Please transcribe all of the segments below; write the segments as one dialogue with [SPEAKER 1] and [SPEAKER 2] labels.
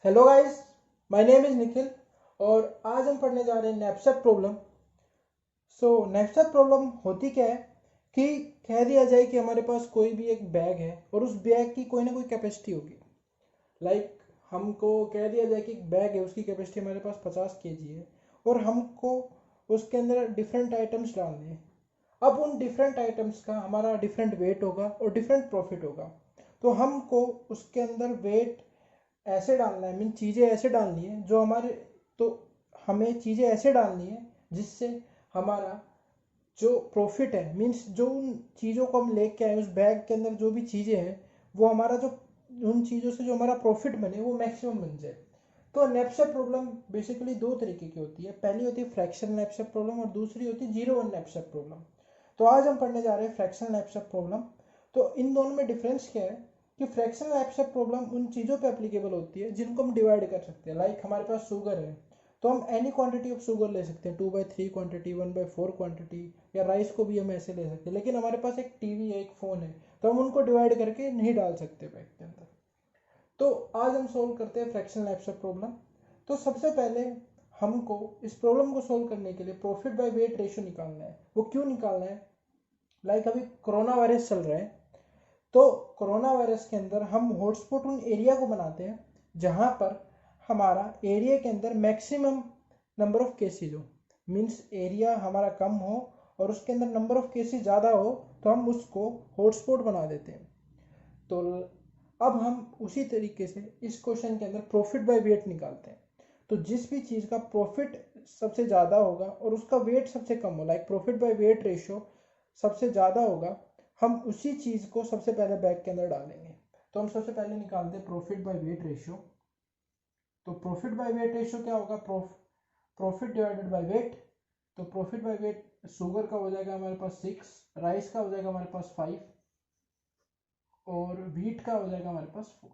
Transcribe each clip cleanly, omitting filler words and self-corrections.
[SPEAKER 1] Hello guys, my name is Nikhil और आज हम पढ़ने जा रहे हैं नैपसैप प्रॉब्लम। नैपसैप प्रॉब्लम होती क्या है कि कह दिया जाए कि हमारे पास कोई भी एक बैग है और उस बैग की कोई ना कोई कैपेसिटी होगी। लाइक हमको कह दिया जाए कि एक बैग है, उसकी कैपेसिटी हमारे पास 50 kg है और हमको उसके अंदर डिफरेंट आइटम्स डालने हैं। अब उन डिफरेंट आइटम्स का हमारा डिफरेंट वेट होगा और डिफरेंट प्रॉफिट होगा। तो हमको उसके अंदर वेट ऐसे डालना है, मीन चीज़ें ऐसे डालनी है जो हमारे, तो हमें चीज़ें ऐसे डालनी है जिससे हमारा जो प्रॉफिट है, मीन्स जो उन चीज़ों को हम लेके आए उस बैग के अंदर जो भी चीज़ें हैं वो हमारा जो उन चीज़ों से जो हमारा प्रॉफिट बने वो मैक्सिमम बन जाए। तो नैपसैप प्रॉब्लम बेसिकली दो तरीके की होती है। पहली होती है फ्रैक्शन नैपसैप प्रॉब्लम और दूसरी होती है जीरो वन नैपसैप प्रॉब्लम। तो आज हम पढ़ने जा रहे हैं फ्रैक्शन नैपसैप प्रॉब्लम। तो इन दोनों में डिफरेंस क्या है कि फ्रैक्शन नैपसैप प्रॉब्लम उन चीज़ों पे एप्लीकेबल होती है जिनको हम डिवाइड कर सकते हैं। लाइक हमारे पास शुगर है तो हम एनी क्वांटिटी ऑफ शुगर ले सकते हैं, 2/3 क्वांटिटी, 1/4 क्वांटिटी, या राइस को भी हम ऐसे ले सकते हैं। लेकिन हमारे पास एक टीवी है, एक फ़ोन है, तो हम उनको डिवाइड करके नहीं डाल सकते बैग के अंदर। तो आज हम सोल्व करते हैं फ्रैक्शन नैपसैप प्रॉब्लम। तो सबसे पहले हमको इस प्रॉब्लम को सोल्व करने के लिए प्रॉफिट बाय वेट रेशियो निकालना है। वो क्यों निकालना है? लाइक अभी कोरोना वायरस चल रहा है, तो कोरोना वायरस के अंदर हम हॉटस्पॉट उन एरिया को बनाते हैं जहाँ पर हमारा एरिया के अंदर मैक्सिमम नंबर ऑफ केसेज हो। मीन्स एरिया हमारा कम हो और उसके अंदर नंबर ऑफ केसेज ज़्यादा हो, तो हम उसको हॉटस्पॉट बना देते हैं। तो अब हम उसी तरीके से इस क्वेश्चन के अंदर प्रॉफिट बाय वेट निकालते हैं। तो जिस भी चीज़ का प्रॉफिट सबसे ज़्यादा होगा और उसका वेट सबसे कम हो, like profit by weight ratio सबसे ज़्यादा होगा, हम उसी चीज़ को सबसे पहले बैग के अंदर डालेंगे। तो हम सबसे पहले निकालते हैं प्रॉफिट बाय वेट रेशियो। तो प्रॉफिट बाय वेट रेशियो क्या होगा? Profit divided by wait. तो प्रॉफिट बाय वेट शुगर का हो जाएगा हमारे पास 6, राइस का हो जाएगा हमारे पास 5 और व्हीट का हो जाएगा हमारे पास 4।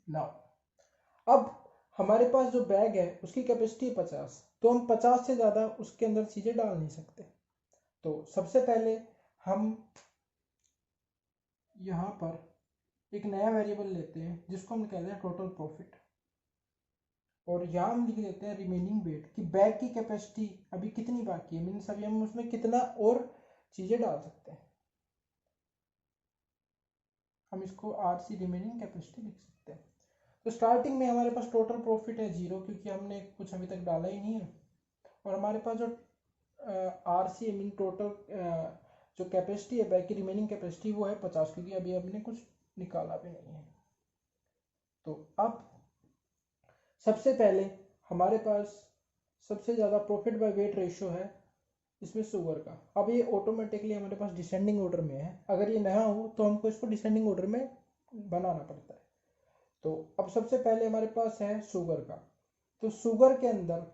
[SPEAKER 1] नाउ अब हमारे पास जो बैग है उसकी कैपेसिटी है 50, तो हम 50 से ज़्यादा उसके अंदर चीज़ें डाल नहीं सकते। तो सबसे पहले हम यहाँ पर एक नया वेरिएबल लेते हैं जिसको हम कहते हैं टोटल प्रॉफिट, और यहाँ हम लिख देते हैं रिमेनिंग वेट कि बैग की कैपेसिटी अभी कितनी बाकी है, मीन्स अभी हम उसमें कितना और चीज़ें डाल सकते हैं। हम इसको आर सी रिमेनिंग कैपेसिटी लिख सकते हैं। तो स्टार्टिंग में हमारे पास टोटल प्रॉफिट है 0, क्योंकि हमने कुछ अभी तक डाला ही नहीं है। और हमारे पास जो आर सी मीन टोटल जो कैपेसिटी है बैग की रिमेनिंग कैपेसिटी वो है 50, क्योंकि अभी हमने कुछ निकाला भी नहीं है। तो अब सबसे पहले हमारे पास सबसे ज़्यादा प्रॉफिट बाय वेट रेशियो है इसमें शुगर का। अब ये ऑटोमेटिकली हमारे पास डिसेंडिंग ऑर्डर में है, अगर ये नया हो तो हमको इसको डिसेंडिंग ऑर्डर में बनाना पड़ता है। तो अब सबसे पहले हमारे पास है शुगर का। तो शुगर के अंदर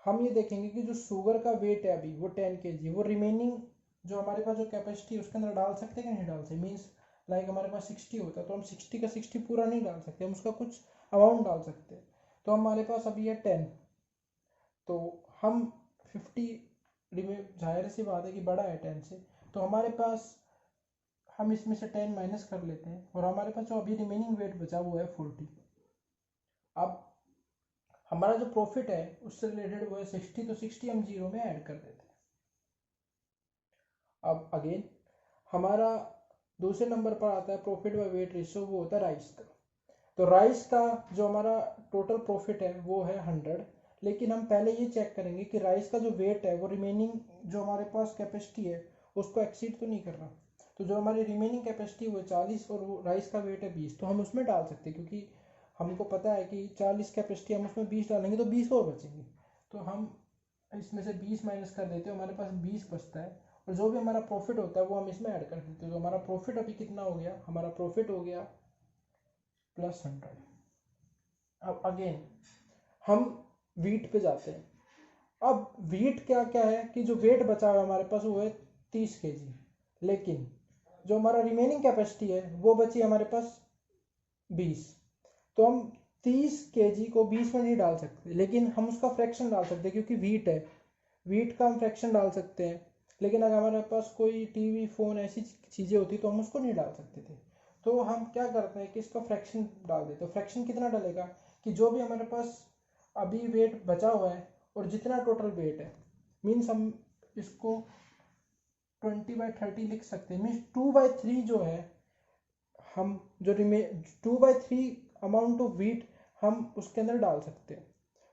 [SPEAKER 1] हम ये देखेंगे कि जो शुगर का वेट है अभी वो 10 kg, वो रिमेनिंग जो हमारे पास जो कैपेसिटी है उसके अंदर डाल सकते हैं कि नहीं डाल सकते। मीन्स लाइक हमारे पास 60 होता है तो हम 60 का 60 पूरा नहीं डाल सकते, हम उसका कुछ अमाउंट डाल सकते हैं। तो हमारे पास अभी है 10, तो हम 50 रिमेन, जाहिर सी बात है कि बड़ा है 10 से, तो हमारे पास हम इसमें से 10 माइनस कर लेते हैं और हमारे पास जो अभी रिमेनिंग वेट बचा वो है 40। अब हमारा जो प्रॉफिट है उससे रिलेटेड वो है 60, तो 60 हम जीरो में ऐड कर देते हैं। अब अगेन हमारा दूसरे नंबर पर आता है प्रॉफिट बाय वेट रेशियो, वो होता है राइस का। तो राइस का जो हमारा टोटल प्रॉफिट है वो है 100, लेकिन हम पहले ये चेक करेंगे कि राइस का जो वेट है वो रिमेनिंग जो हमारे पास कैपेसिटी है उसको एक्सीड तो नहीं कर रहा। तो जो हमारी रिमेनिंग कैपेसिटी वो 40 और वो राइस का वेट है 20, तो हम उसमें डाल सकते हैं, क्योंकि हमको पता है कि 40 कैपेसिटी हम उसमें 20 डालेंगे तो 20 और बचेंगे। तो हम इसमें से 20 माइनस कर देते हैं, हमारे पास 20 बचता है और जो भी हमारा प्रॉफिट होता है वो हम इसमें ऐड कर देते हैं। तो हमारा प्रॉफिट अभी कितना हो गया? हमारा प्रॉफिट हो गया +100। अब अगेन हम वीट पे जाते हैं। अब वीट क्या क्या है कि जो वेट बचा हुआ है हमारे पास वो है 30 kg, लेकिन जो हमारा रिमेनिंग कैपेसिटी है वो बची हमारे पास 20। तो हम 30 kg को 20 में नहीं डाल सकते, लेकिन हम उसका फ्रैक्शन डाल सकते हैं क्योंकि वीट है, वीट का हम फ्रैक्शन डाल सकते हैं। लेकिन अगर हमारे पास कोई टीवी फ़ोन ऐसी चीज़ें होती तो हम उसको नहीं डाल सकते थे। तो हम क्या करते हैं कि इसका फ्रैक्शन डाल देते हैं। फ्रैक्शन कितना डालेगा कि जो भी हमारे पास अभी वेट बचा हुआ है और जितना टोटल वेट है, मीन्स हम इसको 20/30 लिख सकते हैं। मीन्स 2/3 जो है, हम जो 2/3 अमाउंट ऑफ वीट हम उसके अंदर डाल सकते हैं।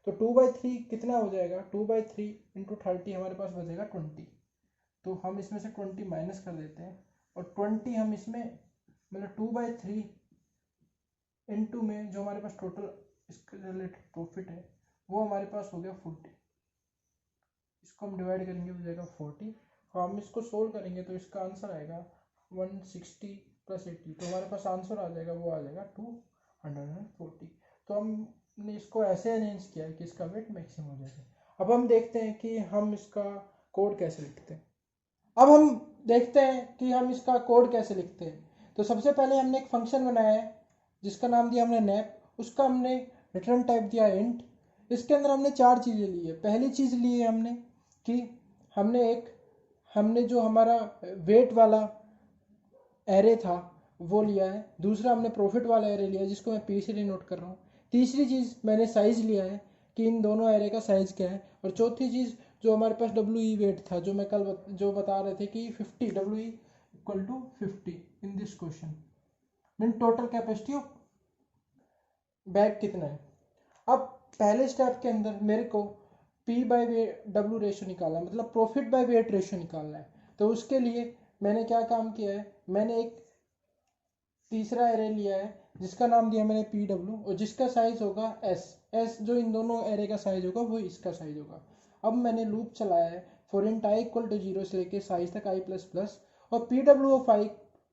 [SPEAKER 1] तो 2/3 कितना हो जाएगा, 2/3 इंटू 30 हमारे पास बचेगा 20। तो हम इसमें से 20 माइनस कर देते हैं और 20 हम इसमें मतलब 2/3 इंटू में जो हमारे पास टोटल इसके रिलेटेड प्रॉफिट है वो हमारे पास हो गया 40। इसको हम डिवाइड करेंगे हो जाएगा 40। हम इसको सोल्व करेंगे तो इसका आंसर आएगा 160 + 80। तो हमारे पास आंसर आ जाएगा, वो आ जाएगा 240। तो हमने इसको ऐसे अरेंज किया है कि इसका वेट मैक्सिमम हो जाएगा। अब हम देखते हैं कि हम इसका कोड कैसे लिखते हैं। अब हम देखते हैं कि हम इसका कोड कैसे लिखते हैं। तो सबसे पहले हमने एक फंक्शन बनाया है जिसका नाम दिया हमने नैप। उसका हमने रिटर्न टाइप दिया इंट। इसके अंदर हमने 4 चीज़ें ली है। पहली चीज़ ली है हमने कि हमने जो हमारा वेट वाला एरे था वो लिया है। दूसरा हमने प्रॉफिट वाला एरे लिया है जिसको मैं पी से डिनोट कर रहा हूँ। तीसरी चीज़ मैंने साइज़ लिया है कि इन दोनों एरे का साइज़ क्या है। और चौथी चीज़ जो हमारे पास डब्ल्यू वेट था, जो मैं कल जो बता रहे थे कि 50 W equal to 50 in this question, mean total capacity of bag कितना है। अब पहले स्टेप के अंदर मेरे को पी बाई डब्ल्यू रेशो निकालना है, मतलब प्रॉफिट बाय वेट रेशो निकालना है। तो उसके लिए मैंने क्या काम किया है, मैंने एक तीसरा एरे लिया है जिसका नाम दिया मैंने पी डब्ल्यू और जिसका साइज होगा एस जो इन दोनों एरे का साइज होगा वो इसका साइज होगा। अब मैंने लूप चलाया है for int I equal to 0 से लेके साइज तक i++ और P W of I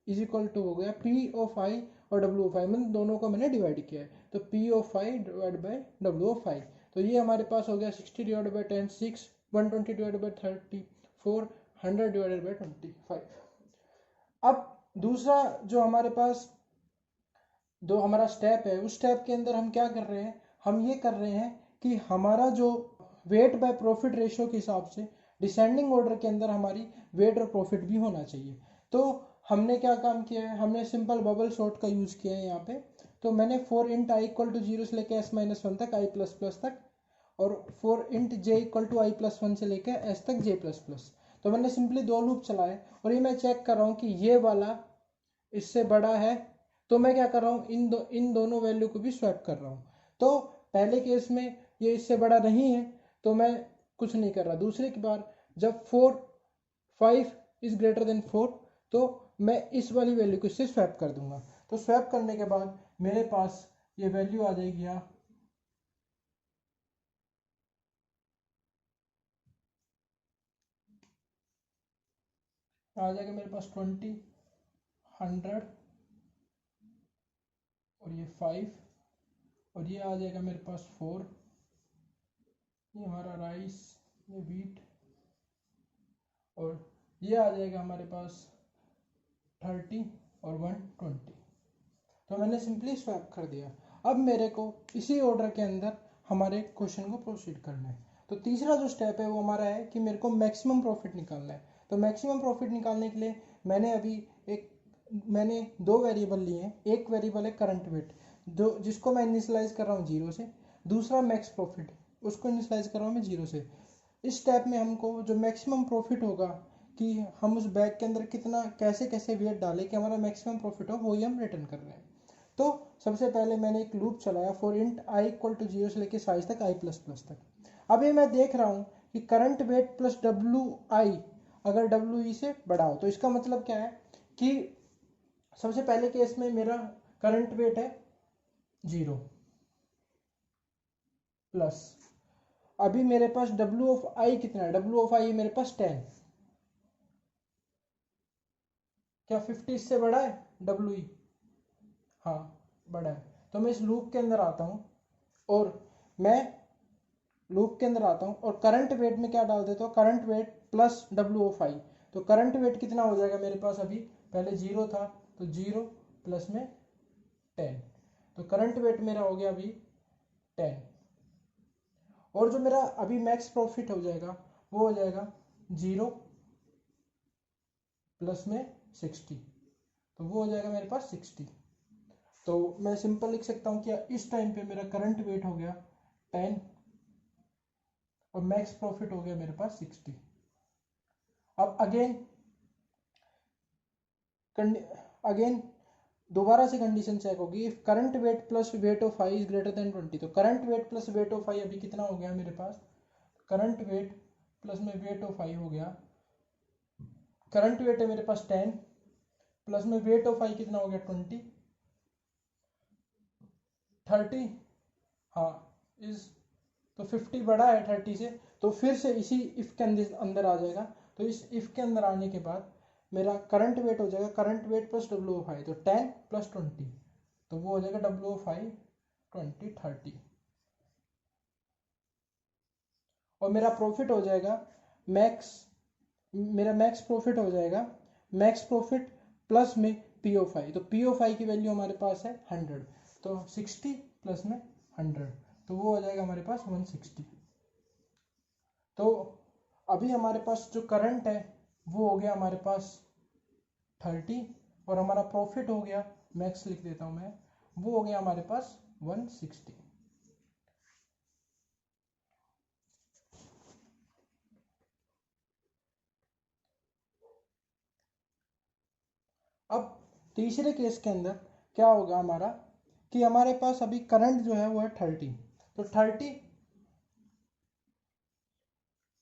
[SPEAKER 1] is equal to हो गया पी ऑफ आई और डब्ल्यू ऑफ आई, मतलब दोनों को मैंने डिवाइड किया है। तो P of I divide by W of I, तो ये हमारे पास हो गया 60 divide by 10 6, 120 divide by 34, 100 divided by 25। अब दूसरा जो हमारे पास जो हमारा स्टेप है उस स्टेप के अंदर हम क्या कर रहे हैं, हम ये कर रहे हैं कि हमारा जो वेट बाय प्रॉफिट रेशियो के हिसाब से डिसेंडिंग ऑर्डर के अंदर हमारी वेट और प्रॉफिट भी होना चाहिए। तो हमने क्या काम किया है, हमने सिंपल बबल सॉर्ट का यूज़ किया है यहाँ पे। तो मैंने for int I equal to 0 से लेकर s-1 तक i++ तक और for int j equal to i+1 से लेकर s तक j++, तो मैंने सिंपली 2 लूप चलाए और ये मैं चेक कर रहा हूँ कि ये वाला इससे बड़ा है। तो मैं क्या कर रहा हूँ, इन दोनों वैल्यू को भी स्वैप कर रहा हूँ। तो पहले केस में ये इससे बड़ा नहीं है तो मैं कुछ नहीं कर रहा। दूसरे की बार जब 5 इज ग्रेटर देन 4 तो मैं इस वाली वैल्यू को इससे स्वैप कर दूंगा। तो स्वैप करने के बाद मेरे पास ये वैल्यू आ जाएगी आ जाएगा मेरे पास 20, 100 और ये 5 और ये आ जाएगा मेरे पास 4। ये हमारा राइस, ये वीट और ये आ जाएगा हमारे पास 30 और 120। तो मैंने सिंपली स्वैप कर दिया। अब मेरे को इसी ऑर्डर के अंदर हमारे क्वेश्चन को प्रोसीड करना है। तो तीसरा जो स्टेप है वो हमारा है कि मेरे को मैक्सिमम प्रॉफिट निकालना है। तो मैक्सिमम प्रॉफिट निकालने के लिए मैंने 2 वेरिएबल लिए हैं। एक वेरिएबल है करंट वेट जो जिसको मैं इनिशियलाइज कर रहा हूँ 0 से, दूसरा मैक्स प्रॉफिट उसको इनिशियलाइज कर रहा हूँ मैं 0 से। इस स्टेप में हमको जो मैक्सिमम प्रॉफिट होगा कि हम उस बैग के अंदर कितना कैसे कैसे वेट डालें कि हमारा मैक्सिमम प्रॉफिट हो, वो ही हम रिटर्न कर रहे हैं। तो सबसे पहले मैंने एक लूप चलाया for int I equal to 0 से लेकर साइज तक i++ तक। अब ये मैं देख रहा हूँ कि current weight plus W I अगर डब्ल्यू ई से बड़ा हो, तो इसका मतलब क्या है कि सबसे पहले केस में मेरा करंट वेट है 0 प्लस अभी मेरे पास डब्ल्यू ऑफ आई कितना है, डब्ल्यू ऑफ आई मेरे पास 10। क्या 50 इससे बड़ा है डब्ल्यू ई? हाँ बड़ा है। तो मैं इस लूप के अंदर आता हूँ और मैं लूप के अंदर आता हूँ और करंट वेट में क्या डाल देता हूँ, current weight plus W of I. तो करंट वेट कितना हो जाएगा मेरे पास, अभी पहले 0 था तो 0 प्लस में 10, तो करंट वेट मेरा हो गया अभी 10। और जो मेरा अभी मैक्स प्रॉफिट हो जाएगा वो हो जाएगा 0 प्लस में 60, तो वो हो जाएगा मेरे पास 60। तो मैं सिंपल लिख सकता हूँ कि इस टाइम पे मेरा करंट वेट हो गया 10 और मैक्स प्रॉफिट हो गया मेरे पास 60। अब अगेन दोबारा से कंडीशन चेक होगी, if current weight plus weight of I is greater than 20। तो current weight plus weight of I अभी कितना हो गया मेरे पास, करंट वेट प्लस में वेट ऑफ आई हो गया, करंट वेट है मेरे पास 10 प्लस में वेट ऑफ आई कितना हो गया 20, 30, हाँ इज, तो 50 बड़ा है 30 से, तो फिर से इसी इफ के अंदर आ जाएगा। तो इस इफ के अंदर आने के बाद मेरा करंट वेट हो जाएगा current weight plus W of I, तो 10 प्लस 20, तो वो हो जाएगा डब्ल्यू ऑफ आई 20 30, और मेरा प्रॉफिट हो जाएगा मैक्स, मेरा मैक्स प्रॉफिट हो जाएगा मैक्स प्रॉफिट प्लस में पी ऑफ आई। तो पी ऑफ आई की वैल्यू हमारे पास है 100, तो 60 प्लस में 100, तो वो हो जाएगा हमारे पास 160। तो अभी हमारे पास जो करंट है वो हो गया हमारे पास 30 और हमारा प्रॉफिट हो गया, मैक्स लिख देता हूं मैं, वो हो गया हमारे पास 160। अब तीसरे केस के अंदर क्या होगा हमारा कि हमारे पास अभी करंट जो है वो है 30, तो 30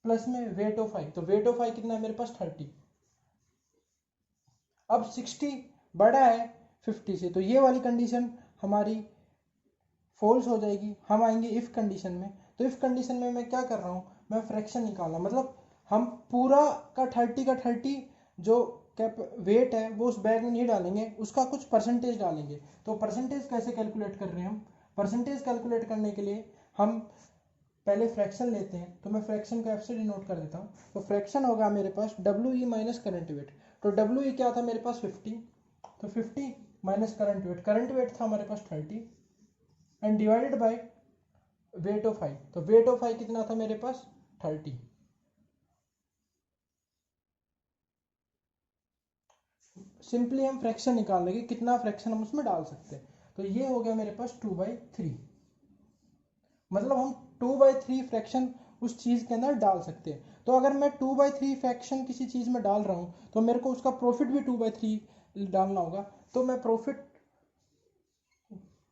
[SPEAKER 1] प्लस में वेट ऑफ आई, तो वेट ऑफ आई कितना है मेरे पास 30, अब 60 बड़ा है 50 से, तो ये वाली कंडीशन हमारी फॉल्स हो जाएगी। हम आएंगे इफ कंडीशन में, तो इफ कंडीशन में मैं क्या कर रहा हूँ, मैं फ्रैक्शन निकालना, मतलब हम पूरा का 30 जो कैप वेट है वो उस बैग में नहीं डालेंगे, उसका कुछ परसेंटेज डालेंगे। तो परसेंटेज कैसे कैलकुलेट कर रहे हैं हम, परसेंटेज कैलकुलेट करने के लिए हम पहले फ्रैक्शन लेते हैं, तो मैं फ्रैक्शन को एफ से डिनोट कर देता हूँ। तो फ्रैक्शन होगा मेरे पास W E minus current weight, तो डब्ल्यू ई क्या था मेरे पास 50, तो 50 माइनस करंट वेट था हमारे पास 30 and divided by weight of I, तो वेट ऑफ आई कितना था मेरे पास 30। सिंपली हम फ्रैक्शन निकाल लेंगे कितना फ्रैक्शन हम उसमें डाल सकते हैं, तो ये हो गया मेरे पास 2/3, मतलब हम 2/3 फ्रैक्शन उस चीज के अंदर डाल सकते हैं। तो अगर मैं 2/3 फ्रैक्शन किसी चीज में डाल रहा हूं तो मेरे को उसका प्रॉफिट भी 2/3 डालना होगा, तो मैं प्रॉफिट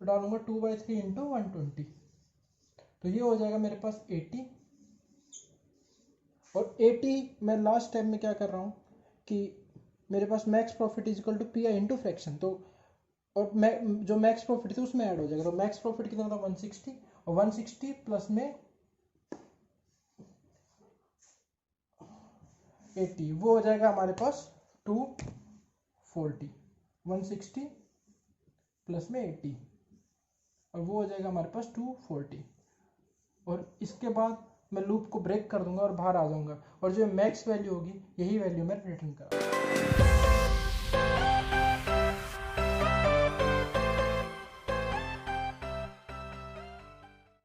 [SPEAKER 1] डालूंगा 2/3 इंटू 120, तो ये हो जाएगा मेरे पास 80, और 80 मैं लास्ट टाइम में क्या कर रहा हूँ कि मेरे पास max profit is equal to P I into fraction, तो और जो मैक्स प्रॉफिट थी उसमें ऐड हो जाएगा, तो मैक्स प्रॉफिट कितना था 160, और 160 प्लस में 80 वो हो जाएगा हमारे पास 240, 160 प्लस में 80 और वो हो जाएगा हमारे पास 240, और इसके बाद मैं लूप को ब्रेक कर दूंगा और बाहर आ जाऊंगा, और जो मैक्स वैल्यू होगी यही वैल्यू मैं रिटर्न करूंगा।